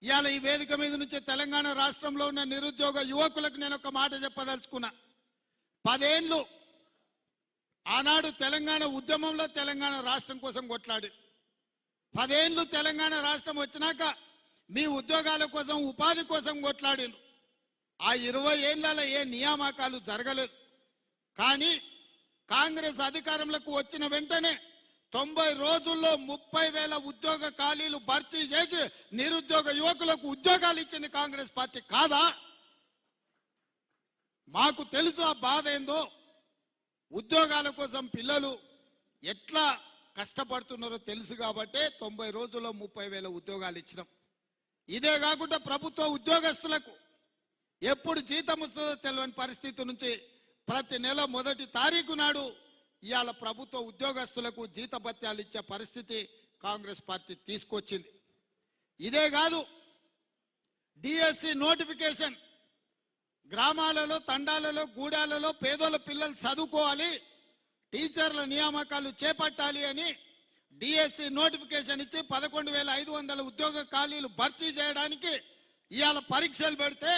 ఇవాళ ఈ వేదిక మీద నుంచి తెలంగాణ రాష్ట్రంలో ఉన్న నిరుద్యోగ యువకులకు నేను ఒక మాట చెప్పదలుచుకున్నా. 10 ఏళ్ళు ఆనాడు తెలంగాణ ఉద్యమంలో తెలంగాణ రాష్ట్రం కోసం కొట్లాడి 10 ఏళ్ళు తెలంగాణ రాష్ట్రం వచ్చినాక మీ ఉద్యోగాల కోసం ఉపాధి కోసం కొట్లాడిను. ఆ 20 ఏళ్లలో ఏ నియామకాలు జరగలేదు. కానీ కాంగ్రెస్ అధికారంలోకి వచ్చిన వెంటనే 90 రోజుల్లో 30,000 ఉద్యోగ ఖాళీలు భర్తీ చేసి నిరుద్యోగ యువకులకు ఉద్యోగాలు ఇచ్చింది కాంగ్రెస్ పార్టీ కాదా? మాకు తెలుసు ఆ బాధ ఏందో. ఉద్యోగాల కోసం పిల్లలు ఎట్లా కష్టపడుతున్నారో తెలుసు కాబట్టి 90 రోజుల్లో 30,000 ఉద్యోగాలు ఇచ్చినాం. ఇదే కాకుండా ప్రభుత్వ ఉద్యోగస్తులకు ఎప్పుడు జీతం వస్తుందో తెలియని పరిస్థితి నుంచి ప్రతి నెల 1వ తారీఖు నాడు ఇవాళ ప్రభుత్వ ఉద్యోగస్తులకు జీతభత్యాలు ఇచ్చే పరిస్థితి కాంగ్రెస్ పార్టీ తీసుకొచ్చింది. ఇదే కాదు, డిఎస్సి నోటిఫికేషన్ గ్రామాలలో, తండాలలో, గూడాలలో పేదోళ్ళ పిల్లలు చదువుకోవాలి, టీచర్ల నియామకాలు చేపట్టాలి అని డిఎస్సి నోటిఫికేషన్ ఇచ్చి 11,500 ఉద్యోగ ఖాళీలు భర్తీ చేయడానికి ఇవాళ పరీక్షలు పెడితే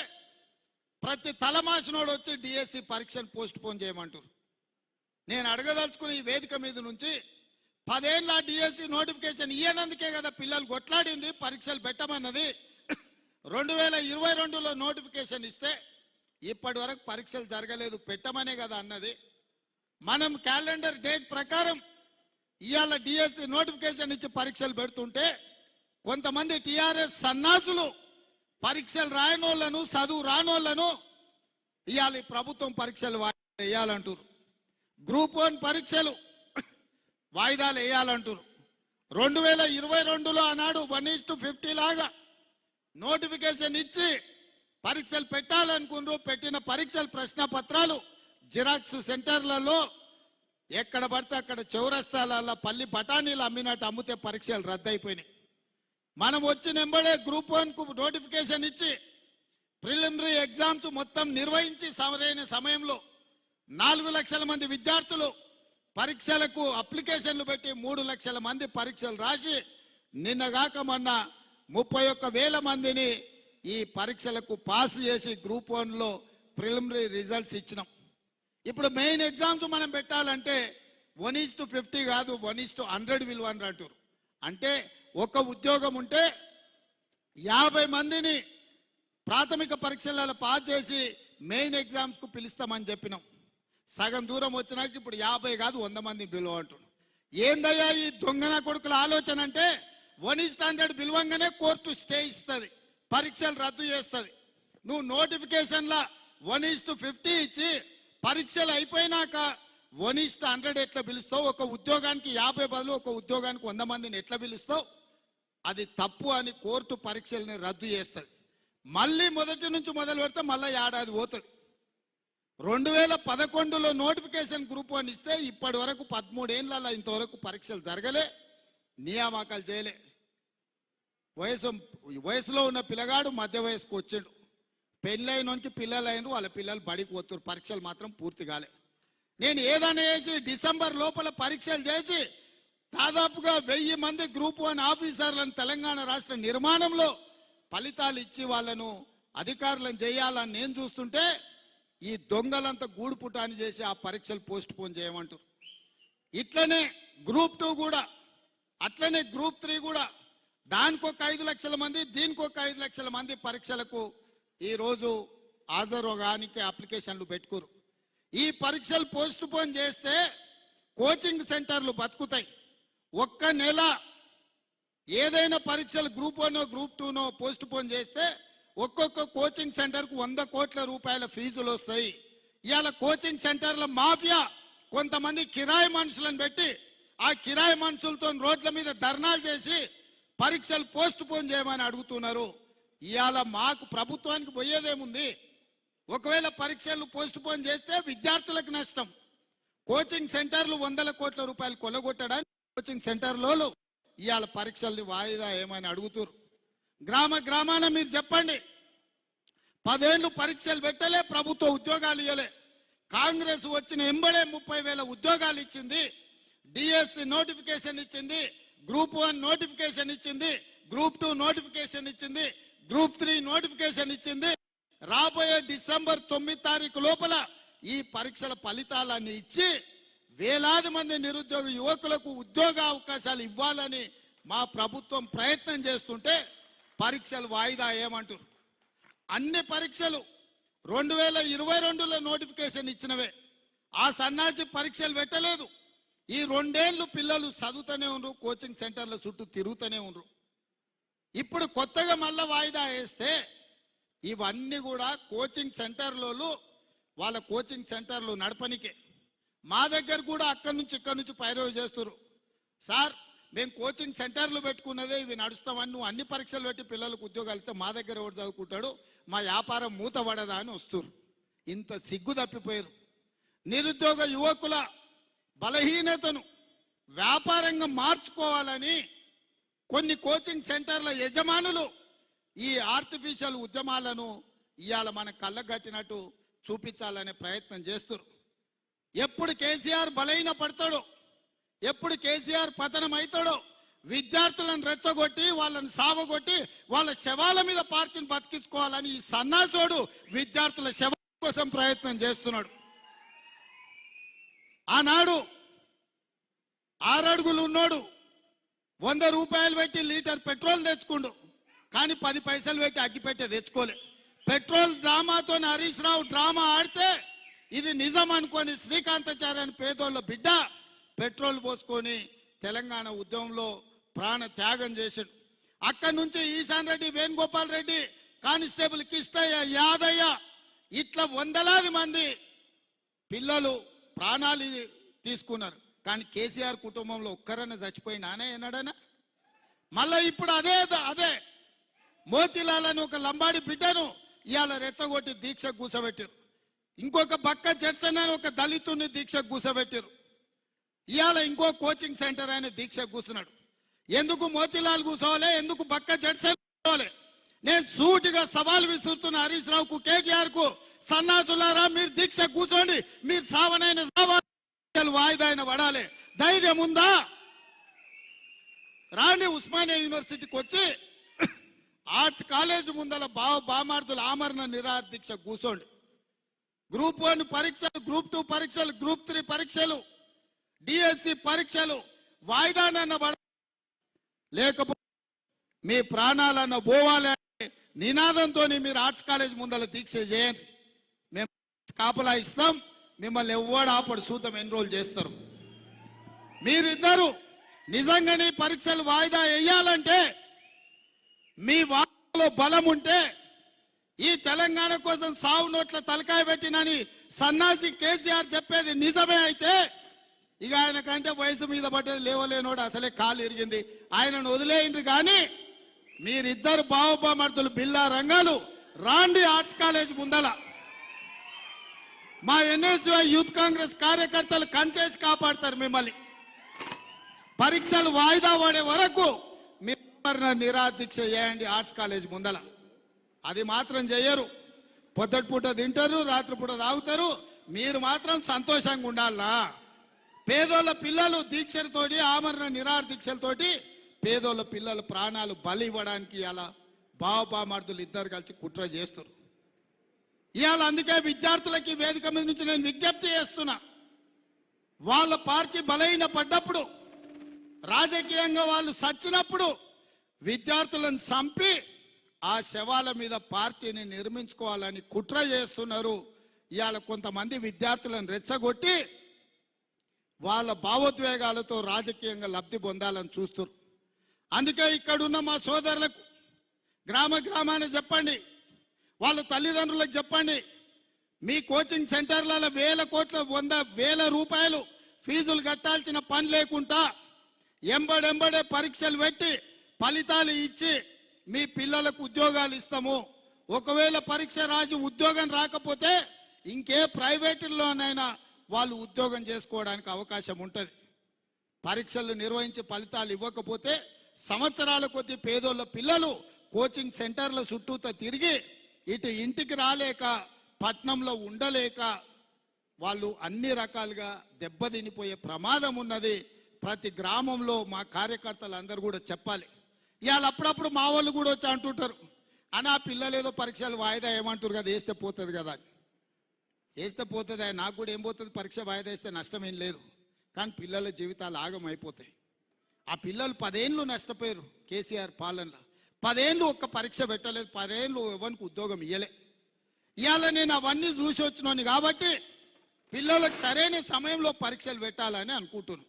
ప్రతి తలమాసినోడు వచ్చి డిఎస్సి పరీక్షను పోస్ట్ పోన్ చేయమంటారు. నేను అడగదలుచుకుని ఈ వేదిక మీద నుంచి 10 ఏళ్ళ డిఎస్సి నోటిఫికేషన్ ఇయ్యనందుకే కదా పిల్లలు కొట్లాడింది పరీక్షలు పెట్టమన్నది. 2022లో నోటిఫికేషన్ ఇస్తే ఇప్పటి వరకు పరీక్షలు జరగలేదు, పెట్టమనే కదా అన్నది. మనం క్యాలెండర్ డేట్ ప్రకారం ఇవాళ డిఎస్సి నోటిఫికేషన్ ఇచ్చి పరీక్షలు పెడుతుంటే కొంతమంది టిఆర్ఎస్ సన్నాసులు పరీక్షలు రాయనోళ్లను, చదువు రానోళ్లను ఇవాళ ప్రభుత్వం పరీక్షలు వేయాలంటారు. గ్రూప్ 1 పరీక్షలు వాయిదాలు వేయాలంటారు. 2022లో ఆనాడు 1:50 లాగా నోటిఫికేషన్ ఇచ్చి పరీక్షలు పెట్టాలనుకున్నారు. పెట్టిన పరీక్షల ప్రశ్న పత్రాలు జిరాక్స్ సెంటర్లలో ఎక్కడ పడితే అక్కడ చౌరస్తాలలో పల్లి బఠానీలు అమ్మినట్టు అమ్మితే పరీక్షలు రద్దయిపోయినాయి. మనం వచ్చిన వెంబడే గ్రూప్ 1కు నోటిఫికేషన్ ఇచ్చి ప్రిలిమినరీ ఎగ్జామ్స్ మొత్తం నిర్వహించి సరైన సమయంలో 4 లక్షల మంది విద్యార్థులు పరీక్షలకు అప్లికేషన్లు పెట్టి 3 లక్షల మంది పరీక్షలు రాసి నిన్నగాక మొన్న 31,000 మందిని ఈ పరీక్షలకు పాస్ చేసి గ్రూప్ 1లో ప్రిలిమినరీ రిజల్ట్స్ ఇచ్చినాం. ఇప్పుడు మెయిన్ ఎగ్జామ్స్ మనం పెట్టాలంటే 1:50 కాదు, 1:100 విలువని అంటారు. అంటే ఒక ఉద్యోగం ఉంటే 50 మందిని ప్రాథమిక పరీక్షలలో పాస్ చేసి మెయిన్ ఎగ్జామ్స్కు పిలుస్తామని చెప్పినాం. సగం దూరం వచ్చినాక ఇప్పుడు 50 కాదు 100 మంది పిలువ అంటున్నాం. ఏందయ్యా ఈ దొంగన కొడుకుల ఆలోచన అంటే 1:100 పిలువంగానే కోర్టు స్టే ఇస్తుంది, పరీక్షలు రద్దు చేస్తుంది. నువ్వు నోటిఫికేషన్లా 1:50 ఇచ్చి పరీక్షలు అయిపోయినాక 1:100 ఎట్లా పిలుస్తావు? ఒక ఉద్యోగానికి 50 బదులు ఒక ఉద్యోగానికి 100 మందిని ఎట్లా పిలుస్తావు? అది తప్పు అని కోర్టు పరీక్షల్ని రద్దు చేస్తుంది. మళ్ళీ మొదటి నుంచి మొదలు పెడితే మళ్ళీ ఏడాది పోతుంది. 2011లో నోటిఫికేషన్ గ్రూప్ 1 ఇస్తే ఇప్పటి వరకు 13 ఏళ్ళ ఇంతవరకు పరీక్షలు జరగలే, నియామకాలు చేయలే. వయసులో ఉన్న పిల్లగాడు మధ్య వయసుకు వచ్చాడు, పెళ్ళైనోనికి పిల్లలైన వాళ్ళ పిల్లలు బడికి పోతున్నారు, పరీక్షలు మాత్రం పూర్తి కాలే. నేను ఏదైనా చేసి డిసెంబర్ లోపల పరీక్షలు చేసి దాదాపుగా 1000 మంది గ్రూప్ 1 ఆఫీసర్లను తెలంగాణ రాష్ట్ర నిర్మాణంలో ఫలితాలు ఇచ్చి వాళ్ళను అధికారులను చేయాలని నేను చూస్తుంటే ఈ దొంగలంతా గూడు పుటాని చేసి ఆ పరీక్షలు పోస్ట్ పోన్ చేయమంటారు. ఇట్లనే గ్రూప్ 2 కూడా, అట్లనే గ్రూప్ 3 కూడా దానికి ఒక 5 లక్షల మంది, దీనికి ఒక 5 లక్షల మంది పరీక్షలకు ఈరోజు హాజరుగానికి అప్లికేషన్లు పెట్టుకోరు. ఈ పరీక్షలు పోస్ట్ పోన్ చేస్తే కోచింగ్ సెంటర్లు బతుకుతాయి. ఒక్క నెల ఏదైనా పరీక్షలు గ్రూప్ 1 గ్రూప్ 2 పోస్ట్ పోన్ చేస్తే ఒక్కొక్క కోచింగ్ సెంటర్కు 100 కోట్ల రూపాయల ఫీజులు వస్తాయి. ఇవాళ కోచింగ్ సెంటర్ల మాఫియా కొంతమంది కిరాయి మనుషులను పెట్టి ఆ కిరాయి మనుషులతో రోడ్ల మీద ధర్నాలు చేసి పరీక్షలు పోస్ట్ పోన్ చేయమని అడుగుతున్నారు. ఇవాళ మాకు ప్రభుత్వానికి పోయేదేముంది? ఒకవేళ పరీక్షలు పోస్ట్ పోన్ చేస్తే విద్యార్థులకు నష్టం. కోచింగ్ సెంటర్లు 100 కోట్ల రూపాయలు కొల్లగొట్టడానికి కోచింగ్ సెంటర్లో ఇవాళ పరీక్షల్ని వాయిదా ఏమని అడుగుతారు. గ్రామాన మీరు చెప్పండి, 10 ఏళ్ళు పరీక్షలు పెట్టలే, ప్రభుత్వ ఉద్యోగాలు ఇవ్వలే. కాంగ్రెస్ వచ్చిన ఎంబడే 30,000 ఉద్యోగాలు ఇచ్చింది, డిఎస్సి నోటిఫికేషన్ ఇచ్చింది, గ్రూప్ 1 నోటిఫికేషన్ ఇచ్చింది, గ్రూప్ 2 నోటిఫికేషన్ ఇచ్చింది, గ్రూప్ 3 నోటిఫికేషన్ ఇచ్చింది. రాబోయే డిసెంబర్ 9 తారీఖు లోపల ఈ పరీక్షల ఫలితాలన్నీ ఇచ్చి వేలాది మంది నిరుద్యోగ యువకులకు ఉద్యోగ అవకాశాలు ఇవ్వాలని మా ప్రభుత్వం ప్రయత్నం చేస్తుంటే పరీక్షలు వాయిదా ఏమంటారు? అన్ని పరీక్షలు 2022లో నోటిఫికేషన్ ఇచ్చినవే. ఆ సన్నాసి పరీక్షలు పెట్టలేదు. ఈ 2 ఏళ్ళు పిల్లలు చదువుతూనే ఉన్నారు, కోచింగ్ సెంటర్ల చుట్టూ తిరుగుతూనే ఉన్నారు. ఇప్పుడు కొత్తగా మళ్ళా వాయిదా వేస్తే ఇవన్నీ కూడా కోచింగ్ సెంటర్లలో వాళ్ళ కోచింగ్ సెంటర్లు నడపనికే. మా దగ్గర కూడా అక్కడి నుంచి ఇక్కడి నుంచి పైరవి చేస్తారు. సార్ మేము కోచింగ్ సెంటర్లు పెట్టుకున్నదే ఇవి నడుస్తామని, నువ్వు అన్ని పరీక్షలు పెట్టి పిల్లలకు ఉద్యోగాలు ఇస్తే మా దగ్గర ఎవరు చదువుకుంటాడు, మా వ్యాపారం మూతపడదా అని వస్తారు. ఇంత సిగ్గు తప్పిపోయారు. నిరుద్యోగ యువకుల బలహీనతను వ్యాపారంగా మార్చుకోవాలని కొన్ని కోచింగ్ సెంటర్ల యజమానులు ఈ ఆర్టిఫిషియల్ ఉద్యమాలను ఇవాళ మన కళ్ళగట్టినట్టు చూపించాలనే ప్రయత్నం చేస్తారు. ఎప్పుడు కేసీఆర్ బలహీన పడతాడో, ఎప్పుడు కేసీఆర్ పతనం అవుతాడో విద్యార్థులను రెచ్చగొట్టి వాళ్ళని సావగొట్టి వాళ్ళ శవాల మీద పార్టీని బతికించుకోవాలని ఈ సన్నాసోడు విద్యార్థుల శవం కోసం ప్రయత్నం చేస్తున్నాడు. ఆనాడు 6 అడుగులు ఉన్నాడు, 100 రూపాయలు పెట్టి లీటర్ పెట్రోల్ తెచ్చుకుండు, కానీ 10 పైసలు పెట్టి అగ్గిపెట్టే తెచ్చుకోలే. పెట్రోల్ డ్రామాతో హరీష్ రావు డ్రామా ఆడితే ఇది నిజం అనుకొని శ్రీకాంతాచార్య అని పేదోళ్ళ బిడ్డ పెట్రోల్ పోసుకొని తెలంగాణ ఉద్యమంలో ప్రాణ త్యాగం చేశాడు. అక్కడి నుంచి ఈశాన్ రెడ్డి, వేణుగోపాల్ రెడ్డి, కానిస్టేబుల్ కిష్టయ్య, యాదయ్య ఇట్లా వందలాది మంది పిల్లలు ప్రాణాలు తీసుకున్నారు. కానీ కేసీఆర్ కుటుంబంలో ఒక్కరన్నా చచ్చిపోయినానే ఏనాడనా? మళ్ళా ఇప్పుడు అదే మోతిలాల్ అని ఒక లంబాడి బిడ్డను ఇవాళ రెచ్చగొట్టి దీక్ష కూసబెట్టారు. ఇంకొక బక్క జడ్సన్ అని ఒక దళితుని దీక్ష కూసబెట్టారు. ఇవాళ ఇంకో కోచింగ్ సెంటర్ ఆయన దీక్ష కూర్చున్నాడు. ఎందుకు మోతిలాల్ కూర్చోవాలి, ఎందుకు బక్క జడ్సన్ కూర్చోవాలి? నేను సూటిగా సవాల్ విసురుతున్న హరీష్ రావుకు, కేటీఆర్ కు, సన్నాసులారా మీరు దీక్ష కూర్చోండి, మీరు సావనైన వాయిదా అయిన పడాలి. ధైర్యం ఉందా? రాండి ఉస్మానియా యూనివర్సిటీకి వచ్చి ఆర్ట్స్ కాలేజ్ ముందల బామార్దుల ఆమరణ నిరాహార దీక్ష కూర్చోండి. గ్రూప్ 1 పరీక్షలు, గ్రూప్ 2 పరీక్షలు, గ్రూప్ 3 పరీక్షలు, డిఎస్సి పరీక్షలు వాయిదానన్న పడ, లేకపోతే మీ ప్రాణాలన్న పోవాలి అనే నినాదంతో మీరు ఆర్ట్స్ కాలేజ్ ముందల దీక్ష చేయండి. మేము కాపలా ఇస్తాం, మిమ్మల్ని ఎవ్వడు ఆపడు, సూతం ఎన్రోల్ చేస్తారు. మీరిద్దరు నిజంగానే పరీక్షలు వాయిదా వేయాలంటే మీ వాటిలో బలం ఉంటే ఈ తెలంగాణ కోసం సావు నోట్ల తలకాయ పెట్టినని సన్నాసి కేసీఆర్ చెప్పేది నిజమే అయితే ఇక ఆయన కంటే వయసు మీద పడ్డది లేవలేనోడు అసలే కాలు ఇరిగింది, ఆయనను వదిలేయండి. కానీ మీరిద్దరు బావబామర్దులు బిల్లా రంగాలు రాండి ఆర్ట్స్ కాలేజ్ ముందల. మా ఎన్ఎస్యుఐ యూత్ కాంగ్రెస్ కార్యకర్తలు కంచేసి కాపాడతారు మిమ్మల్ని. పరీక్షలు వాయిదా పడే వరకు మీరు నిరాహార దీక్ష చేయండి ఆర్ట్స్ కాలేజ్ ముందల. అది మాత్రం చెయ్యరు. పొద్దుటిపూట తింటారు, రాత్రిపూట తాగుతారు, మీరు మాత్రం సంతోషంగా ఉండాలా? పేదోళ్ళ పిల్లలు దీక్షలతోటి, ఆమరణ నిరాహార దీక్షలతోటి పేదోళ్ళ పిల్లల ప్రాణాలు బలి ఇవ్వడానికి అలా బావబామర్దులు ఇద్దరు కలిసి కుట్ర చేస్తారు. ఇవాళ అందుకే విద్యార్థులకి వేదిక మీద నుంచి నేను విజ్ఞప్తి చేస్తున్నా, వాళ్ళ పార్టీ బలహీన పడ్డప్పుడు, రాజకీయంగా వాళ్ళు సచ్చినప్పుడు విద్యార్థులను చంపి ఆ శవాల మీద పార్టీని నిర్మించుకోవాలని కుట్ర చేస్తున్నారు. ఇవాళ కొంతమంది విద్యార్థులను రెచ్చగొట్టి వాళ్ళ భావోద్వేగాలతో రాజకీయంగా లబ్ధి పొందాలని చూస్తారు. అందుకే ఇక్కడున్న మా సోదరులకు గ్రామాన్ని చెప్పండి, వాళ్ళ తల్లిదండ్రులకు చెప్పండి, మీ కోచింగ్ సెంటర్లలో 1000 కోట్ల 100,000 రూపాయలు ఫీజులు కట్టాల్సిన పని లేకుండా ఎంబడెంబడే పరీక్షలు పెట్టి ఫలితాలు ఇచ్చి మీ పిల్లలకు ఉద్యోగాలు ఇస్తాము. ఒకవేళ పరీక్ష రాసి ఉద్యోగం రాకపోతే ఇంకే ప్రైవేటుల్లోనైనా వాళ్ళు ఉద్యోగం చేసుకోవడానికి అవకాశం ఉంటుంది. పరీక్షలు నిర్వహించి ఫలితాలు ఇవ్వకపోతే సంవత్సరాల కొద్దీ పేదోళ్ళ పిల్లలు కోచింగ్ సెంటర్ల చుట్టూతో తిరిగి ఇటు ఇంటికి రాలేక, పట్నంలో ఉండలేక వాళ్ళు అన్ని రకాలుగా దెబ్బతినిపోయే ప్రమాదం ఉన్నది. ప్రతి గ్రామంలో మా కార్యకర్తలు అందరూ కూడా చెప్పాలి. ఇవాళ అప్పుడప్పుడు మా వాళ్ళు కూడా వచ్చి అంటుంటారు, అని ఆ పిల్లలు ఏదో పరీక్షలు వాయిదా ఏమంటారు కదా, వేస్తే పోతుంది కదా అని. వేస్తే పోతుంది, నాకు కూడా ఏం పోతుంది, పరీక్ష వాయిదా వేస్తే నష్టం ఏం లేదు. కానీ పిల్లల జీవితాలు ఆగమైపోతాయి. ఆ పిల్లలు 10 ఏళ్ళు నష్టపోయారు కేసీఆర్ పాలనలో. 10 ఏళ్ళు ఒక్క పరీక్ష పెట్టలేదు, 10 ఏళ్ళు ఎవరికి ఉద్యోగం ఇవ్వలే. ఇవాళ నేను అవన్నీ చూసి వచ్చినాను కాబట్టి పిల్లలకు సరైన సమయంలో పరీక్షలు పెట్టాలని అనుకుంటున్నాను.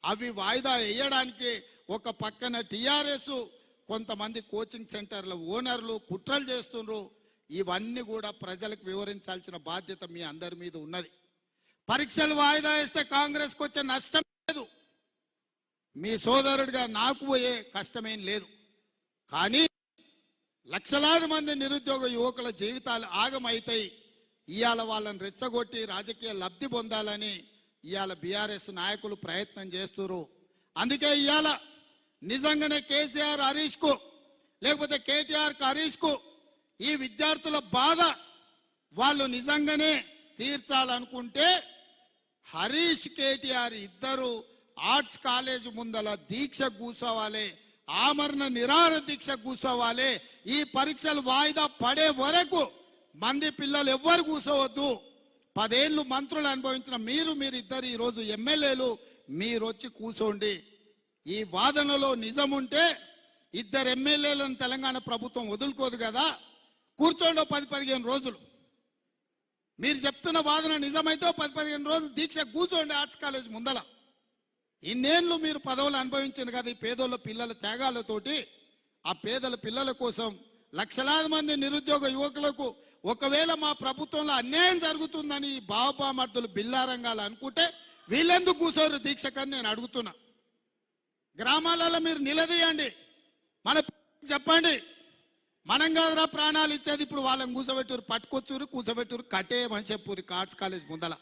అవి వాయిదా వేయడానికి ఒక పక్కన టీఆర్ఎస్ కొంతమంది కోచింగ్ సెంటర్ల ఓనర్లు కుట్రలు చేస్తున్నారు. ఇవన్నీ కూడా ప్రజలకు వివరించాల్సిన బాధ్యత మీ అందరి మీద ఉన్నది. పరీక్షలు వాయిదా వేస్తే కాంగ్రెస్కి వచ్చే నష్టం లేదు, మీ సోదరుడిగా నాకు పోయే కష్టమేం లేదు. కానీ లక్షలాది మంది నిరుద్యోగ యువకుల జీవితాలు ఆగమైతాయి. ఇవాళ వాళ్ళని రెచ్చగొట్టి రాజకీయ లబ్ధి పొందాలని ఇవాళ బీఆర్ఎస్ నాయకులు ప్రయత్నం చేస్తున్నారు. అందుకే ఇవాళ నిజంగానే కేసీఆర్ హరీష్కు లేకపోతే కేటీఆర్కి హరీష్కు ఈ విద్యార్థుల బాధ వాళ్ళు నిజంగానే తీర్చాలనుకుంటే హరీష్ కేటీఆర్ ఇద్దరు ఆర్ట్స్ కాలేజ్ ముందల దీక్ష కూర్చోవాలి, ఆమరణ నిరాహార దీక్ష కూర్చోవాలి. ఈ పరీక్షలు వాయిదా పడే వరకు మంది పిల్లలు ఎవ్వరు కూర్చోవద్దు. 10 ఏళ్ళు మంత్రులు అనుభవించిన మీరిద్దరు ఈరోజు ఎమ్మెల్యేలు, మీరు వచ్చి కూర్చోండి. ఈ వాదనలో నిజం ఉంటే 2 ఎమ్మెల్యేలను తెలంగాణ ప్రభుత్వం వదులుకోదు కదా, కూర్చోండి 10-15 రోజులు. మీరు చెప్తున్న వాదన నిజమైతే 10-15 రోజులు దీక్ష కూర్చోండి ఆర్ట్స్ కాలేజ్ ముందల. ఇన్నేళ్ళు మీరు పదవులు అనుభవించారు కదా, ఈ పేదోళ్ళ పిల్లల త్యాగాలతోటి. ఆ పేదల పిల్లల కోసం లక్షలాది మంది నిరుద్యోగ యువకులకు ఒకవేళ మా ప్రభుత్వంలో అన్యాయం జరుగుతుందని ఈ బాబామర్దులు బిల్లారంగాలు అనుకుంటే వీళ్ళెందుకు కూర్చోరు దీక్షకని నేను అడుగుతున్నా. గ్రామాలలో మీరు నిలదీయండి, మన చెప్పండి, మనం కాదురా ప్రాణాలు ఇచ్చేది, ఇప్పుడు వాళ్ళని కూర్చోబెట్టూరు, పట్టుకొచ్చురు, కూర్చోబెట్టూరు, కట్టేయమని చెప్పూరు ఆర్ట్స్ కాలేజ్ ముందల.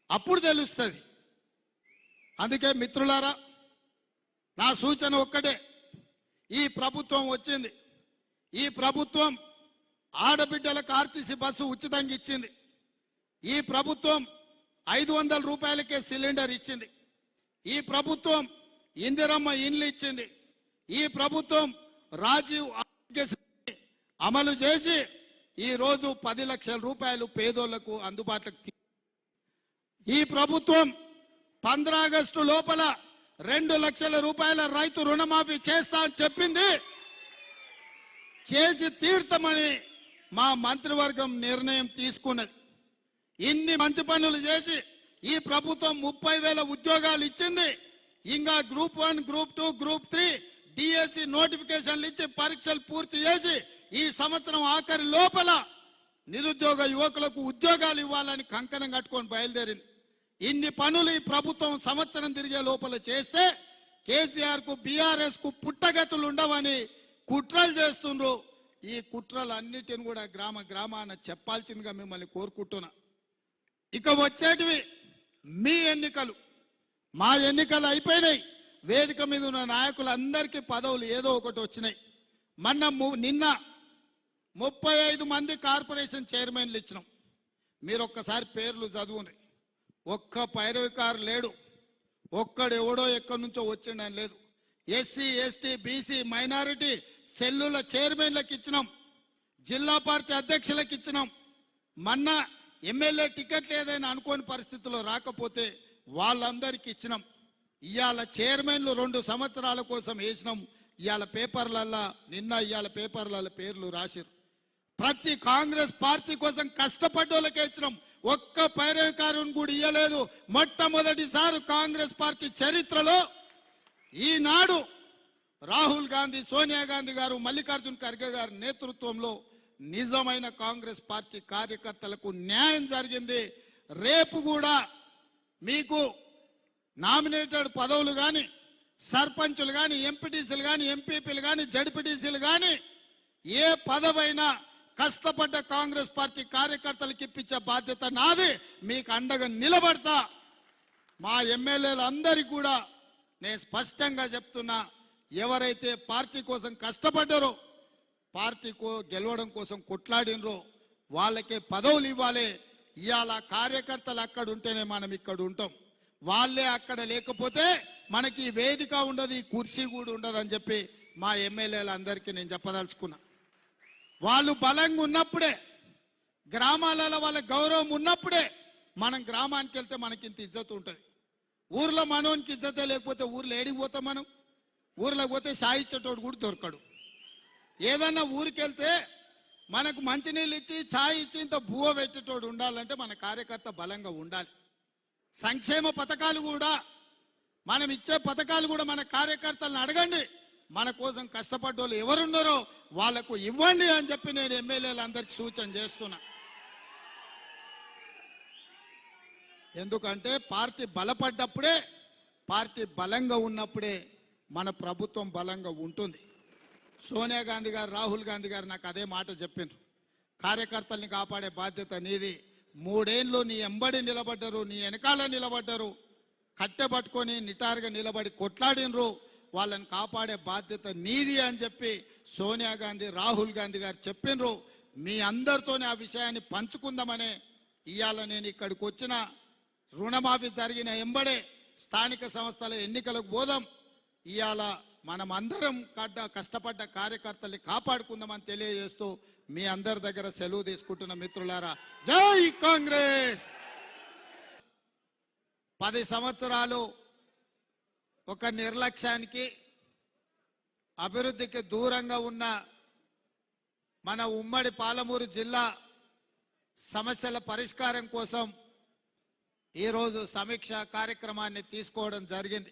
అప్పుడు తెలుస్తుంది. అందుకే మిత్రులారా, నా సూచన ఒక్కటే, ఈ ప్రభుత్వం వచ్చింది, ఈ ప్రభుత్వం ఆడబిడ్డలకు ఆర్టీసీ బస్సు ఉచితంగా ఇచ్చింది, ఈ ప్రభుత్వం 500 రూపాయలకే సిలిండర్ ఇచ్చింది, ఈ ప్రభుత్వం ఇందిరమ్మ ఇండ్లు ఇచ్చింది, ఈ ప్రభుత్వం రాజీవ్ ఆరోగ్యశ్రీ అమలు చేసి ఈరోజు 10 లక్షల రూపాయలు పేదోళ్లకు అందుబాటులోకి. ఈ ప్రభుత్వం 15 ఆగస్టు లోపల 2 లక్షల రూపాయల రైతు రుణమాఫీ చేస్తా అని చెప్పింది, చేసి తీర్థమని మా మంత్రివర్గం నిర్ణయం తీసుకున్నది. ఇన్ని మంచి పనులు చేసి ఈ ప్రభుత్వం 30,000 ఉద్యోగాలు ఇచ్చింది. ఇంకా గ్రూప్ 1, గ్రూప్ 2, గ్రూప్ 3 డిఎస్సి నోటిఫికేషన్లు ఇచ్చి పరీక్షలు పూర్తి చేసి ఈ సంవత్సరం ఆఖరి లోపల నిరుద్యోగ యువకులకు ఉద్యోగాలు ఇవ్వాలని కంకణం కట్టుకొని బయలుదేరింది. ఇన్ని పనులు ఈ ప్రభుత్వం సంవత్సరం తిరిగే లోపల చేస్తే కేసీఆర్ కు బీఆర్ఎస్ కు పుట్టగతులు ఉండవని కుట్రలు చేస్తుండ్రు. ఈ కుట్రలన్నిటిని కూడా గ్రామాన చెప్పాల్సిందిగా మిమ్మల్ని కోరుకుంటున్నా. ఇక వచ్చేటివి మీ ఎన్నికలు, మా ఎన్నికలు అయిపోయినాయి. వేదిక మీద ఉన్న నాయకులందరికీ పదవులు ఏదో ఒకటి వచ్చినాయి. నిన్న 35 మంది కార్పొరేషన్ చైర్మన్లు ఇచ్చినాం. మీరు ఒక్కసారి పేర్లు చదువుని, ఒక్క పైరవికారు లేడు, ఒక్కడు ఎవడో ఎక్కడి నుంచో వచ్చిండని లేదు. ఎస్సీ, ఎస్టీ, బీసీ, మైనారిటీ సెల్లుల చైర్మన్లకు ఇచ్చినాం, జిల్లా పార్టీ అధ్యక్షులకు ఇచ్చినాం. మొన్న ఎమ్మెల్యే టికెట్లు ఏదైనా అనుకోని పరిస్థితుల్లో రాకపోతే వాళ్ళందరికీ ఇచ్చినాం. ఇవాళ చైర్మన్లు 2 సంవత్సరాల కోసం వేసినాం. ఇవాళ పేపర్లల్లో ఇవాళ పేపర్లలో పేర్లు రాశారు. ప్రతి కాంగ్రెస్ పార్టీ కోసం కష్టపడ్డోళ్ళకే ఇచ్చినాం, ఒక్క పైరవికారుని కూడా ఇయ్యలేదు. మొట్టమొదటిసారి కాంగ్రెస్ పార్టీ చరిత్రలో ఈనాడు రాహుల్ గాంధీ, సోనియా గాంధీ గారు, మల్లికార్జున్ ఖర్గే గారి నేతృత్వంలో నిజమైన కాంగ్రెస్ పార్టీ కార్యకర్తలకు న్యాయం జరిగింది. రేపు కూడా మీకు నామినేటెడ్ పదవులు కానీ, సర్పంచులు కానీ, ఎంపీటీసీలు కానీ, ఎంపీపీలు కానీ, జడ్పీటీసీలు కానీ ఏ పదవైనా కష్టపడ్డ కాంగ్రెస్ పార్టీ కార్యకర్తలకు ఇప్పించే బాధ్యత నాది. మీకు అండగా నిలబడతా. మా ఎమ్మెల్యేలందరికీ కూడా నేను స్పష్టంగా చెప్తున్నా, ఎవరైతే పార్టీ కోసం కష్టపడ్డారో, పార్టీ గెలవడం కోసం కొట్లాడినరో వాళ్ళకే పదవులు ఇవ్వాలి. ఇవాళ కార్యకర్తలు అక్కడ ఉంటేనే మనం ఇక్కడ ఉంటాం. వాళ్ళే అక్కడ లేకపోతే మనకి ఈ వేదిక ఉండదు, ఈ కుర్చీ కూడా ఉండదు అని చెప్పి మా ఎమ్మెల్యేలందరికీ నేను చెప్పదలుచుకున్నా. వాళ్ళు బలంగా ఉన్నప్పుడే, గ్రామాలలో వాళ్ళ గౌరవం ఉన్నప్పుడే మనం గ్రామానికి వెళ్తే మనకి ఇంత ఇజ్జత్ ఉంటుంది. ఊర్లో మనోనికి ఇజ్జతే లేకపోతే ఊర్లో ఏడికి పోతాం మనం? ఊర్లోకి పోతే సాయిచ్చేటోడు కూడా దొరకడు. ఏదన్నా ఊరికి వెళ్తే మనకు మంచినీళ్ళు ఇచ్చి ఛాయ్ ఇచ్చి ఇంత బువ్వ పెట్టేటోడు ఉండాలంటే మన కార్యకర్త బలంగా ఉండాలి. సంక్షేమ పథకాలు కూడా, మనం ఇచ్చే పథకాలు కూడా మన కార్యకర్తలను అడగండి, మన కోసం కష్టపడ్డోళ్ళు ఎవరున్నారో వాళ్లకు ఇవ్వండి అని చెప్పి నేను ఎమ్మెల్యేలందరికీ సూచన చేస్తున్నా. ఎందుకంటే పార్టీ బలపడ్డప్పుడే, పార్టీ బలంగా ఉన్నప్పుడే మన ప్రభుత్వం బలంగా ఉంటుంది. సోనియా గాంధీ గారు, రాహుల్ గాంధీ గారు నాకు అదే మాట చెప్పిండ్రు. కార్యకర్తల్ని కాపాడే బాధ్యత నీది. 3 ఏళ్ళు నీ ఎంబడి నిలబడ్డరు, నీ వెనకాల నిలబడ్డరు, కట్టె పట్టుకొని నిటారుగా నిలబడి కొట్లాడినరు, వాళ్ళని కాపాడే బాధ్యత నీది అని చెప్పి సోనియా గాంధీ, రాహుల్ గాంధీ గారు చెప్పినరు. మీ అందరితోనే ఆ విషయాన్ని పంచుకుందామనే ఇవాళ నేను ఇక్కడికి వచ్చిన. రుణమాఫీ జరిగిన ఎంబడే స్థానిక సంస్థల ఎన్నికలకు పోదాం. ఇవాళ మనం అందరం కష్టపడ్డ కార్యకర్తల్ని కాపాడుకుందామని తెలియజేస్తూ మీ అందరి దగ్గర సెలవు తీసుకుంటున్న మిత్రులారా, జై కాంగ్రెస్. 10 సంవత్సరాలు ఒక నిర్లక్ష్యానికి, అభివృద్ధికి దూరంగా ఉన్న మన ఉమ్మడి పాలమూరు జిల్లా సమస్యల పరిష్కారం కోసం ఈరోజు సమీక్ష కార్యక్రమాన్ని తీసుకోవడం జరిగింది.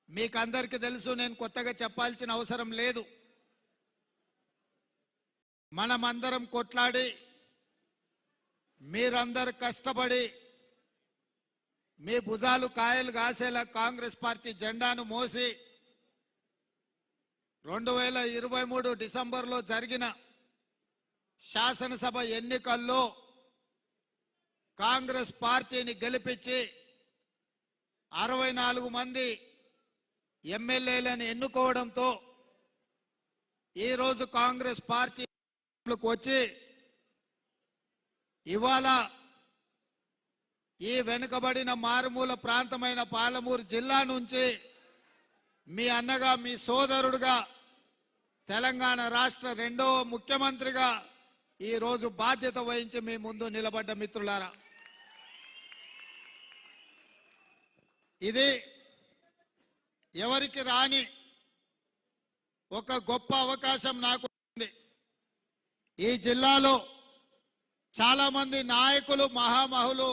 మీకు అందరికీ తెలుసు, నేను కొత్తగా చెప్పాల్సిన అవసరం లేదు. మనమందరం కొట్లాడి, మీరందరూ కష్టపడి, మీ భుజాలు కాయలు కాసేలా కాంగ్రెస్ పార్టీ జెండాను మోసి 2023 డిసెంబర్లో జరిగిన శాసనసభ ఎన్నికల్లో కాంగ్రెస్ పార్టీని గెలిపించి 64 మంది ఎమ్మెల్యేలను ఎన్నుకోవడంతో ఈరోజు కాంగ్రెస్ పార్టీకి వచ్చి ఇవాళ ఈ వెనుకబడిన మారుమూల ప్రాంతమైన పాలమూరు జిల్లా నుంచి మీ అన్నగా, మీ సోదరుడుగా, తెలంగాణ రాష్ట్ర 2వ ముఖ్యమంత్రిగా ఈరోజు బాధ్యత వహించి మీ ముందు నిలబడ్డ మిత్రులారా, ఇది ఎవరికి రాని ఒక గొప్ప అవకాశం నాకు ఉంది. ఈ జిల్లాలో చాలా మంది నాయకులు, మహామహులు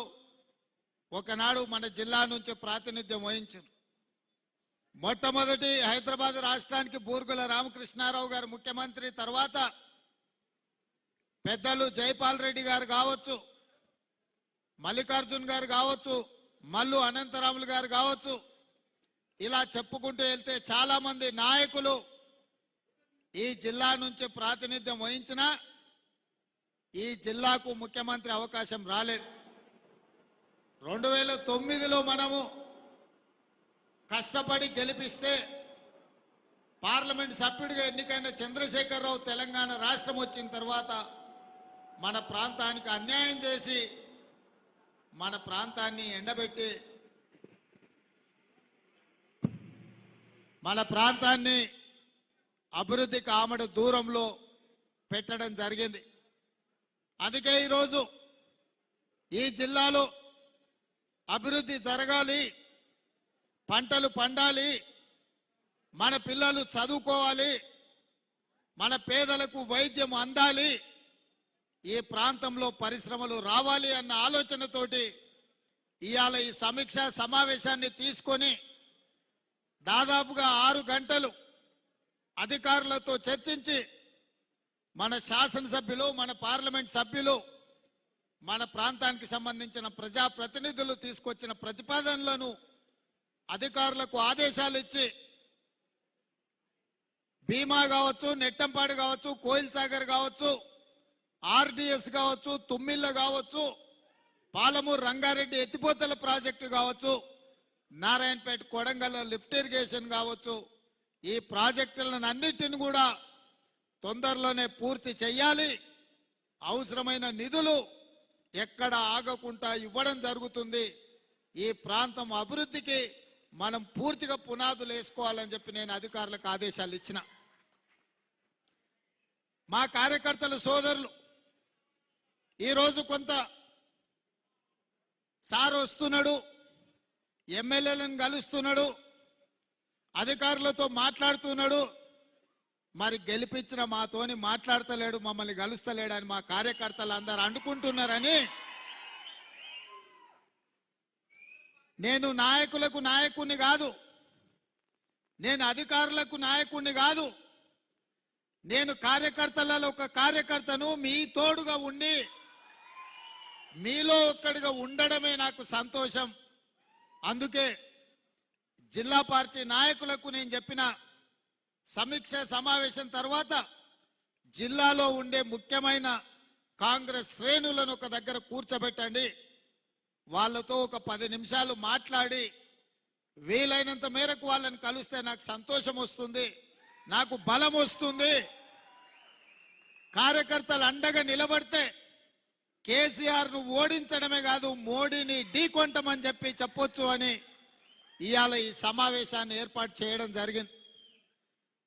ఒకనాడు మన జిల్లా నుంచి ప్రాతినిధ్యం వహించారు. మొట్టమొదటి హైదరాబాద్ రాష్ట్రానికి బూర్గుల రామకృష్ణారావు గారు ముఖ్యమంత్రి, తర్వాత పెద్దలు జైపాల్ రెడ్డి గారు కావచ్చు, మల్లికార్జున్ గారు కావచ్చు, మల్లు అనంతరాములు గారు కావచ్చు, ఇలా చెప్పుకుంటూ వెళ్తే చాలా మంది నాయకులు ఈ జిల్లా నుంచి ప్రాతినిధ్యం వహించినా ఈ జిల్లాకు ముఖ్యమంత్రి అవకాశం రాలేదు. 2009లో మనము కష్టపడి గెలిపిస్తే పార్లమెంట్ సభ్యుడిగా ఎన్నికైన చంద్రశేఖరరావు తెలంగాణ రాష్ట్రం వచ్చిన తర్వాత మన ప్రాంతానికి అన్యాయం చేసి మన ప్రాంతాన్ని ఎండబెట్టి మన ప్రాంతాన్ని అభివృద్ధికి ఆమడ దూరంలో పెట్టడం జరిగింది. అందుకే ఈరోజు ఈ జిల్లాలో అభివృద్ధి జరగాలి, పంటలు పండాలి, మన పిల్లలు చదువుకోవాలి, మన పేదలకు వైద్యం అందాలి, ఈ ప్రాంతంలో పరిశ్రమలు రావాలి అన్న ఆలోచనతోటి ఇవాళ ఈ సమీక్షా సమావేశాన్ని తీసుకొని దాదాపుగా 6 గంటలు అధికారులతో చర్చించి మన శాసనసభ్యులు, మన పార్లమెంట్ సభ్యులు, మన ప్రాంతానికి సంబంధించిన ప్రజాప్రతినిధులు తీసుకొచ్చిన ప్రతిపాదనలను అధికారులకు ఆదేశాలు ఇచ్చి భీమా కావచ్చు, నెట్టంపాడు కావచ్చు, కోయిల్ సాగర్ కావచ్చు, ఆర్డిఎస్ కావచ్చు, తుమ్మిళ్ళ కావచ్చు, పాలమూరు రంగారెడ్డి ఎత్తిపోతల ప్రాజెక్టు కావచ్చు, నారాయణపేట కొడంగల్ లిఫ్ట్ ఇరిగేషన్ కావచ్చు, ఈ ప్రాజెక్టులను అన్నిటిని కూడా తొందరలోనే పూర్తి చేయాలి. అవసరమైన నిధులు ఎక్కడ ఆగకుండా ఇవ్వడం జరుగుతుంది. ఈ ప్రాంతం అభివృద్ధికి మనం పూర్తిగా పునాదులు వేసుకోవాలని చెప్పి నేను అధికారులకు ఆదేశాలు ఇచ్చిన. మా కార్యకర్తల సోదరులు ఈరోజు కొంత సార్ వస్తున్నాడు, ఎమ్మెల్యేలను కలుస్తున్నాడు, అధికారులతో మాట్లాడుతున్నాడు, మరి గెలిపించిన మాతోని మాట్లాడతలేడు, మమ్మల్ని కలుస్తలేడు అని మా కార్యకర్తలు అందరూ అనుకుంటున్నారని నేను నాయకులకు నాయకుణ్ణి కాదు, నేను అధికారులకు నాయకుణ్ణి కాదు, నేను కార్యకర్తలలో ఒక కార్యకర్తను, మీ తోడుగా ఉండి మీలో ఒక్కడిగా ఉండడమే నాకు సంతోషం. అందుకే జిల్లా పార్టీ నాయకులకు నేను చెప్పిన సమీక్ష సమావేశం తర్వాత జిల్లాలో ఉండే ముఖ్యమైన కాంగ్రెస్ శ్రేణులను ఒక దగ్గర కూర్చోబెట్టండి, వాళ్ళతో ఒక 10 నిమిషాలు మాట్లాడి వీలైనంత మేరకు వాళ్ళని కలిస్తే నాకు సంతోషం వస్తుంది, నాకు బలం వస్తుంది. కార్యకర్తలు అండగా నిలబడితే కేసీఆర్ను ఓడించడమే కాదు, మోడీని ఢీకొంటామని చెప్పొచ్చు అని ఇవాళ ఈ సమావేశాన్ని ఏర్పాటు చేయడం జరిగింది.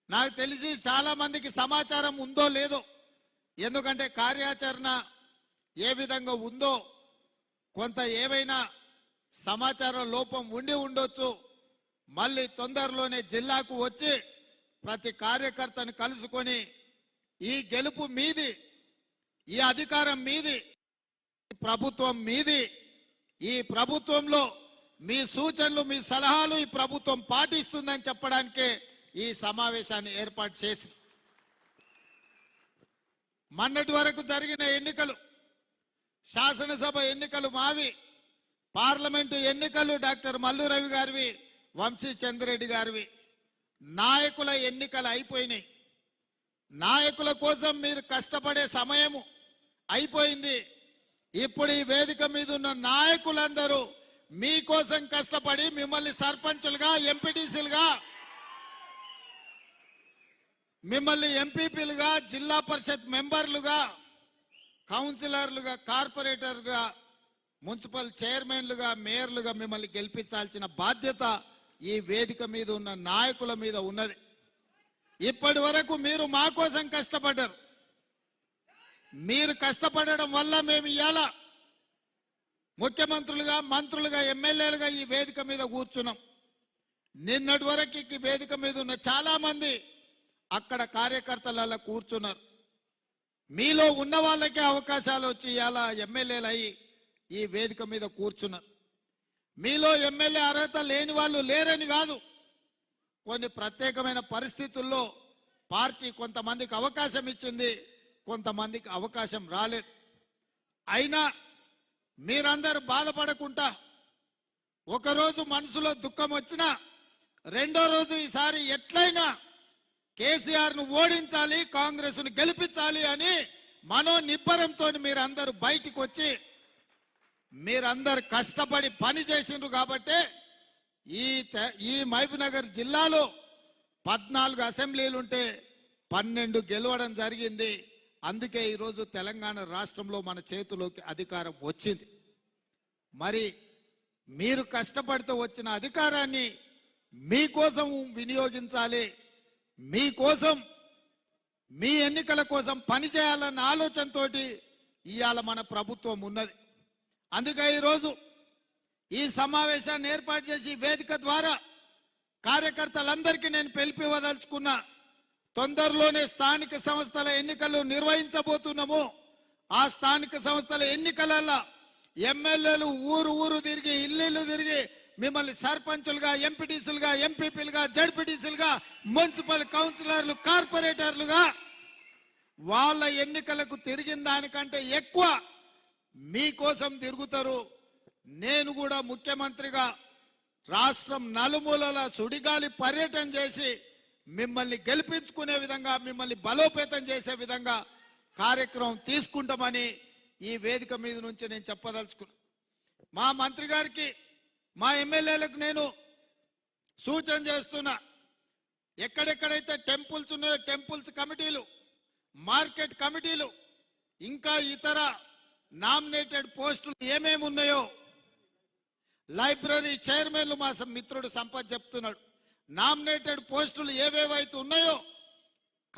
నాకు తెలిసి చాలా మందికి సమాచారం ఉందో లేదో, ఎందుకంటే కార్యాచరణ ఏ విధంగా ఉందో కొంత ఏవైనా సమాచార లోపం ఉండి ఉండొచ్చు. మళ్ళీ తొందరలోనే జిల్లాకు వచ్చి ప్రతి కార్యకర్తను కలుసుకొని ఈ గెలుపు మీది, ఈ అధికారం మీది, ప్రభుత్వం మీది, ఈ ప్రభుత్వంలో మీ సూచనలు మీ సలహాలు ఈ ప్రభుత్వం పాటిస్తుందని చెప్పడానికే ఈ సమావేశాన్ని ఏర్పాటు చేసి, మొన్నటి వరకు జరిగిన ఎన్నికలు, శాసనసభ ఎన్నికలు మావి, పార్లమెంటు ఎన్నికలు డాక్టర్ మల్లు రవి గారివి, వంశీ చంద్రెడ్డి గారివి, నాయకుల ఎన్నికలు అయిపోయినాయి. నాయకుల కోసం మీరు కష్టపడే సమయము అయిపోయింది. ఇప్పుడు ఈ వేదిక మీద ఉన్న నాయకులందరూ మీకోసం కష్టపడి మిమ్మల్ని సర్పంచులుగా, ఎంపీటీసీలుగా, మిమ్మల్ని ఎంపీపీలుగా, జిల్లా పరిషత్ మెంబర్లుగా, కౌన్సిలర్లుగా, కార్పొరేటర్గా, మున్సిపల్ చైర్మన్లుగా, మేయర్లుగా మిమ్మల్ని గెలిపించాల్సిన బాధ్యత ఈ వేదిక మీద ఉన్న నాయకుల మీద ఉన్నది. ఇప్పటి వరకు మీరు మా కోసం కష్టపడ్డారు. మీరు కష్టపడడం వల్ల మేము ఇవాళ ముఖ్యమంత్రులుగా, మంత్రులుగా, ఎమ్మెల్యేలుగా ఈ వేదిక మీద కూర్చున్నాం. నిన్నటి వరకు ఈ వేదిక మీద ఉన్న చాలా మంది అక్కడ కార్యకర్తలలో కూర్చున్నారు. మీలో ఉన్న వాళ్ళకే అవకాశాలు వచ్చి ఇవాళ ఎమ్మెల్యేలు అయ్యి ఈ వేదిక మీద కూర్చున్నారు. మీలో ఎమ్మెల్యే అర్హత లేని వాళ్ళు లేరని కాదు, కొన్ని ప్రత్యేకమైన పరిస్థితుల్లో పార్టీ కొంతమందికి అవకాశం ఇచ్చింది, కొంతమందికి అవకాశం రాలేదు. అయినా మీరందరూ బాధపడకుండా, ఒకరోజు మనసులో దుఃఖం వచ్చినా రెండో రోజు ఈసారి ఎట్లయినా కేసీఆర్ను ఓడించాలి, కాంగ్రెస్ను గెలిపించాలి అని మనోనిబ్బరంతో మీరందరూ బయటికి వచ్చి మీరందరు కష్టపడి పని చేసిండ్రు. కాబట్టి ఈ మహబూబ్నగర్ జిల్లాలో 14 అసెంబ్లీలు ఉంటే 12 గెలవడం జరిగింది. అందుకే ఈరోజు తెలంగాణ రాష్ట్రంలో మన చేతిలోకి అధికారం వచ్చింది. మరి మీరు కష్టపడితే వచ్చిన అధికారాన్ని మీకోసం వినియోగించాలి, మీకోసం, మీ ఎన్నికల కోసం పనిచేయాలన్న ఆలోచనతో ఇవాళ మన ప్రభుత్వం ఉన్నది. అందుకే ఈరోజు ఈ సమావేశాన్ని ఏర్పాటు చేసి వేదిక ద్వారా కార్యకర్తలందరికీ నేను పిలిపివదలుచుకున్నా. తొందరలోనే స్థానిక సంస్థల ఎన్నికలు నిర్వహించబోతున్నాము. ఆ స్థానిక సంస్థల ఎన్నికలలో ఎమ్మెల్యేలు ఊరు తిరిగి, ఇల్లు తిరిగి మిమ్మల్ని సర్పంచులుగా, ఎంపీటీసీలుగా, ఎంపీపీలుగా, జడ్పీటీసీలుగా, మున్సిపల్ కౌన్సిలర్లు, కార్పొరేటర్లుగా వాళ్ళ ఎన్నికలకు తిరిగిన దానికంటే ఎక్కువ మీకోసం తిరుగుతారు. నేను కూడా ముఖ్యమంత్రిగా రాష్ట్రం నలుమూలల సుడిగాలి పర్యటన చేసి మిమ్మల్ని గెలిపించుకునే విధంగా, మిమ్మల్ని బలోపేతం చేసే విధంగా కార్యక్రమం తీసుకుంటామని ఈ వేదిక మీద నుంచి నేను చెప్పదలుచుకున్నా. మా మంత్రి గారికి, మా ఎమ్మెల్యేలకు నేను సూచన చేస్తున్నా, ఎక్కడెక్కడైతే టెంపుల్స్ ఉన్నాయో టెంపుల్స్ కమిటీలు, మార్కెట్ కమిటీలు, ఇంకా ఇతర నామినేటెడ్ పోస్టులు ఏమేమి ఉన్నాయో, లైబ్రరీ చైర్మన్లు మా మిత్రుడు సంపత్ చెప్తున్నాడు, నామినేటెడ్ పోస్టులు ఏవేవైతే ఉన్నాయో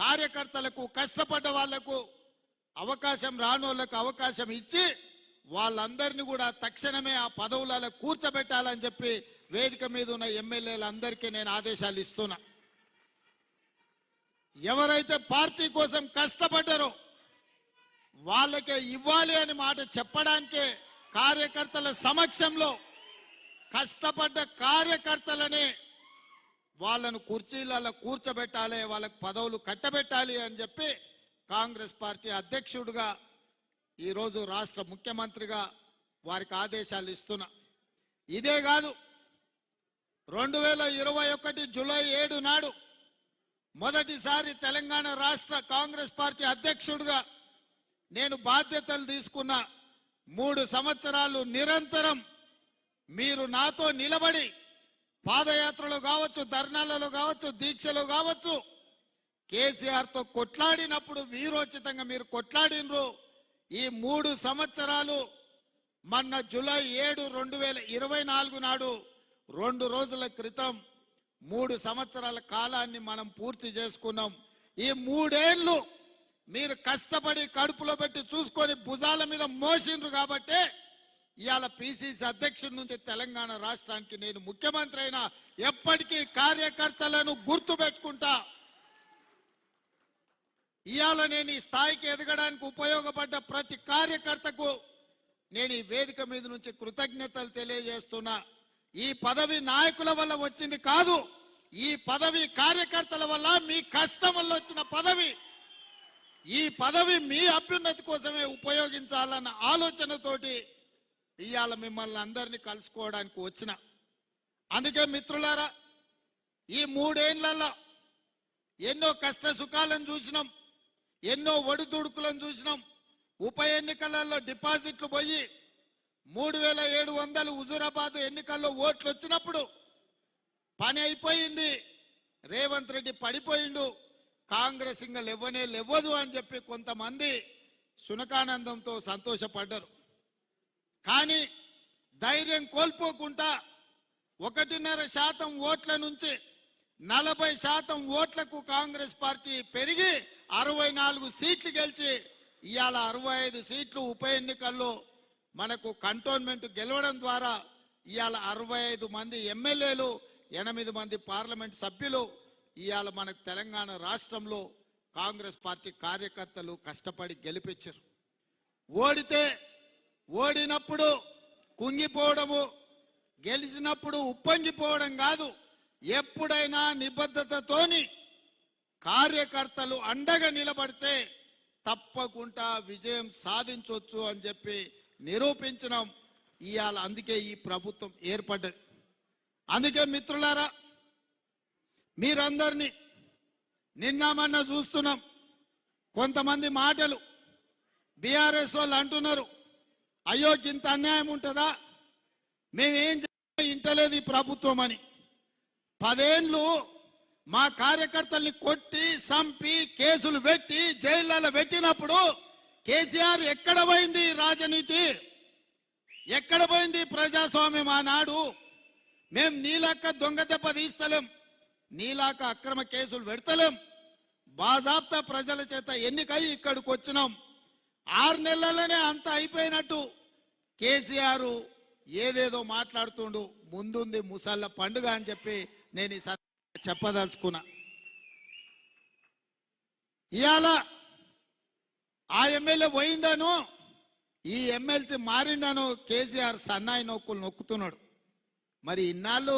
కార్యకర్తలకు కష్టపడ్డ వాళ్లకు అవకాశం రానోళ్లకు అవకాశం ఇచ్చి వాళ్ళందరినీ కూడా తక్షణమే ఆ పదవులలో కూర్చోబెట్టాలని చెప్పి వేదిక మీద ఉన్న ఎమ్మెల్యేలందరికీ నేను ఆదేశాలు ఇస్తున్నా. ఎవరైతే పార్టీ కోసం కష్టపడ్డారో వాళ్ళకే ఇవ్వాలి అని మాట చెప్పడానికే కార్యకర్తల సమక్షంలో కష్టపడ్డ కార్యకర్తలనే వాళ్ళను కుర్చీలలో కూర్చోబెట్టాలి, వాళ్ళకు పదవులు కట్టబెట్టాలి అని చెప్పి కాంగ్రెస్ పార్టీ అధ్యక్షుడిగా ఈరోజు రాష్ట్ర ముఖ్యమంత్రిగా వారికి ఆదేశాలు ఇస్తున్నా. ఇదే కాదు, 2021 జూలై 7 నాడు మొదటిసారి తెలంగాణ రాష్ట్ర కాంగ్రెస్ పార్టీ అధ్యక్షుడిగా నేను బాధ్యతలు తీసుకున్న 3 సంవత్సరాలు నిరంతరం మీరు నాతో నిలబడి పాదయాత్రలో కావచ్చు, ధర్నాలలో కావచ్చు, దీక్షలో కావచ్చు, కేసీఆర్తో కొట్లాడినప్పుడు వీరోచితంగా మీరు కొట్లాడినరు. ఈ 3 సంవత్సరాలు మొన్న జూలై 7, 2024 నాడు 2 రోజుల క్రితం 3 సంవత్సరాల కాలాన్ని మనం పూర్తి చేసుకున్నాం. ఈ 3 ఏళ్ళు మీరు కష్టపడి కడుపులో పెట్టి చూసుకొని భుజాల మీద మోసిండ్రు కాబట్టి ఇవాళ పిసిసి అధ్యక్షుడి నుంచి తెలంగాణ రాష్ట్రానికి నేను ముఖ్యమంత్రి అయినా ఎప్పటికీ కార్యకర్తలను గుర్తు పెట్టుకుంటా. ఇవాళ నేను ఈ స్థాయికి ఎదగడానికి ఉపయోగపడ్డ ప్రతి కార్యకర్తకు నేను ఈ వేదిక మీద నుంచి కృతజ్ఞతలు తెలియజేస్తున్నా. ఈ పదవి నాయకుల వల్ల వచ్చింది కాదు, ఈ పదవి కార్యకర్తల వల్ల, మీ కష్టం వల్ల వచ్చిన పదవి. ఈ పదవి మీ అభ్యున్నతి కోసమే ఉపయోగించాలన్న ఆలోచనతోటి ఇవాళ మిమ్మల్ని అందరినీ కలుసుకోవడానికి వచ్చిన. అందుకే మిత్రులారా, ఈ 3 ఏళ్లలో ఎన్నో కష్ట సుఖాలను చూసినాం, ఎన్నో ఒడిదుడుకులను చూసినాం. ఉప ఎన్నికలలో డిపాజిట్లు పోయి 3700 హుజూరాబాద్ ఎన్నికల్లో ఓట్లు వచ్చినప్పుడు పని అయిపోయింది, రేవంత్ రెడ్డి పడిపోయిండు, కాంగ్రెస్ ఇంకా లేవదు అని చెప్పి కొంతమంది శునకానందంతో సంతోషపడ్డారు. కానీ ధైర్యం కోల్పోకుండా 1.5% ఓట్ల నుంచి 40% ఓట్లకు కాంగ్రెస్ పార్టీ పెరిగి 64 సీట్లు గెలిచి ఇవాళ 65 సీట్లు ఉప ఎన్నికల్లో మనకు కంటోన్మెంట్ గెలవడం ద్వారా ఇవాళ 65 మంది ఎమ్మెల్యేలు, 8 మంది పార్లమెంట్ సభ్యులు ఇవాళ మనకు తెలంగాణ రాష్ట్రంలో కాంగ్రెస్ పార్టీ కార్యకర్తలు కష్టపడి గెలిపించారు. ఓడినప్పుడు కుంగిపోవడము, గెలిచినప్పుడు ఉప్పొంగిపోవడం కాదు. ఎప్పుడైనా నిబద్ధతతోని కార్యకర్తలు అండగా నిలబడితే తప్పకుండా విజయం సాధించవచ్చు అని చెప్పి నిరూపించడం ఇవాళ. అందుకే ఈ ప్రభుత్వం ఏర్పడ్డది. అందుకే మిత్రులారా, మీరందరినీ నిన్న మొన్న చూస్తున్నాం. కొంతమంది మాటలు బీఆర్ఎస్ వాళ్ళు అంటున్నారు, అయ్యో ఇంత అన్యాయం ఉంటుందా, మేమేం ఇంటలేదు ఈ ప్రభుత్వం అని. 10 ఏళ్ళు మా కార్యకర్తల్ని కొట్టి చంపి కేసులు పెట్టి జైళ్ళలో పెట్టినప్పుడు కేసీఆర్ ఎక్కడ పోయింది రాజనీతి, ఎక్కడ పోయింది ప్రజాస్వామ్యం? ఆనాడు మేము నీలాక దొంగ దెబ్బ తీస్తలేం, నీలాక అక్రమ కేసులు పెడతలేం, బాజాబ్తా ప్రజల చేత ఎన్నికై ఇక్కడికి వచ్చినాం. 6 నెలలనే అంత అయిపోయినట్టు కేసీఆర్ ఏదేదో మాట్లాడుతుండు. ముందుంది ముసళ్ళ పండుగ అని చెప్పి నేను ఈ చెప్పదలుచుకున్నా. ఇవాళ ఆ ఎమ్మెల్యే పోయిండాను, ఈ ఎమ్మెల్సీ మారిండాను, కేసీఆర్ సన్నాయి నొక్కులు నొక్కుతున్నాడు. మరి ఇన్నాళ్ళు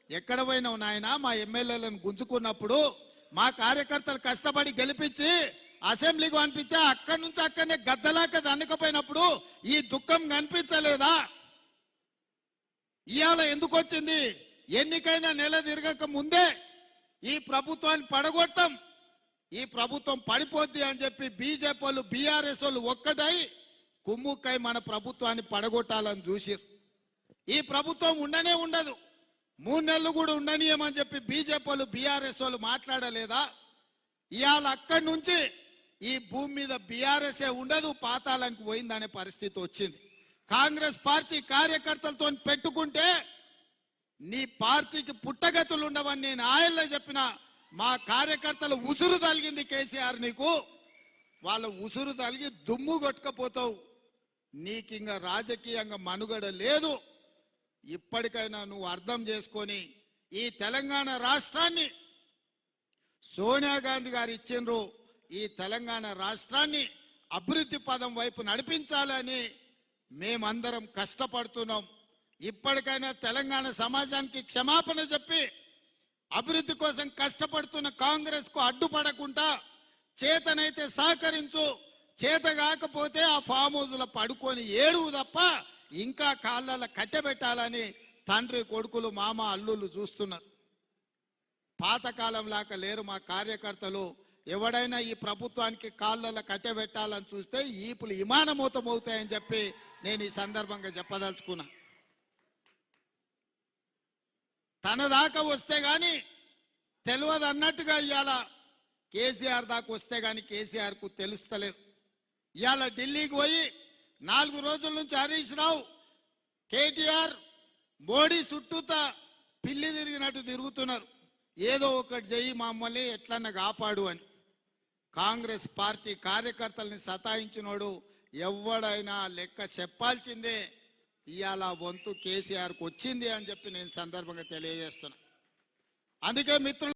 ఎక్కడ పోయినావు నాయన? మా ఎమ్మెల్యేలను గుంజుకున్నప్పుడు, మా కార్యకర్తలు కష్టపడి గెలిపించి అసెంబ్లీకి పంపిస్తే అక్కడి నుంచి అక్కడనే గద్దలాక దండకపోయినప్పుడు ఈ దుఃఖం కనిపించలేదా? ఇవాళ ఎందుకు వచ్చింది? ఎన్నికైనా నెల తిరగక ముందే ఈ ప్రభుత్వాన్ని పడగొట్టం, ఈ ప్రభుత్వం పడిపోద్ది అని చెప్పి బీజేపీ వాళ్ళు, బీఆర్ఎస్ వాళ్ళు ఒక్కటై కుమ్ముక్కై మన ప్రభుత్వాన్ని పడగొట్టాలని చూసిరు. ఈ ప్రభుత్వం ఉండనే ఉండదు, 3 నెలలు కూడా ఉండనీయమని చెప్పి బీజేపీ వాళ్ళు, బీఆర్ఎస్ వాళ్ళు మాట్లాడలేదా? ఇవాళ అక్కడి నుంచి ఈ భూమి మీద బీఆర్ఎస్ ఉండదు, పాతాళానికి పోయిందనే పరిస్థితి వచ్చింది. కాంగ్రెస్ పార్టీ కార్యకర్తలతో పెట్టుకుంటే నీ పార్టీకి పుట్టగతులు ఉండవని నేను ఆయల్లో చెప్పిన, మా కార్యకర్తల ఉసురు తలిగింది కేసీఆర్ నీకు, వాళ్ళ ఉసురు తలిగి దుమ్ము కొట్టుకపోతావు, నీకింక రాజకీయంగా మనుగడ లేదు. ఇప్పటికైనా నువ్వు అర్థం చేసుకొని ఈ తెలంగాణ రాష్ట్రాన్ని సోనియా గాంధీ గారు ఇచ్చిండ్రు, ఈ తెలంగాణ రాష్ట్రాన్ని అభివృద్ధి పదం వైపు నడిపించాలని మేమందరం కష్టపడుతున్నాం. ఇప్పటికైనా తెలంగాణ సమాజానికి క్షమాపణ చెప్పి అభివృద్ధి కోసం కష్టపడుతున్న కాంగ్రెస్ కు అడ్డుపడకుండా చేతనైతే సహకరించు, చేత కాకపోతే ఆ ఫామ్ హౌస్లో పడుకొని ఏడువు తప్ప ఇంకా కాళ్ళ కట్టెబెట్టాలని తండ్రి కొడుకులు మామ అల్లుళ్ళు చూస్తున్నారు. పాతకాలం లాగా లేరు మా కార్యకర్తలు. ఎవడైనా ఈ ప్రభుత్వానికి కాళ్ళ కట్టెబెట్టాలని చూస్తే ఈపులు విమానమూతం అవుతాయని చెప్పి నేను ఈ సందర్భంగా చెప్పదలుచుకున్నా. తన దాకా వస్తే గాని తెలియదు అన్నట్టుగా ఇవాళ కేసీఆర్ దాకా వస్తే గాని కేసీఆర్కు తెలుస్తలేదు. ఇవాళ ఢిల్లీకి పోయి 4 రోజుల నుంచి హరీష్ రావు కేటీఆర్ మోడీ చుట్టూతా పిల్లి తిరిగినట్టు తిరుగుతున్నారు. ఏదో ఒకటి చెయ్యి మమ్మల్ని ఎట్లన్నా కాపాడు అని. కాంగ్రెస్ పార్టీ కార్యకర్తల్ని సతాయించినోడు ఎవడైనా లెక్క చెప్పాల్సిందే. ఇవాళ వంతు కేసీఆర్కు వచ్చింది అని చెప్పి నేను సందర్భంగా తెలియజేస్తున్నా. అందుకే మిత్రులు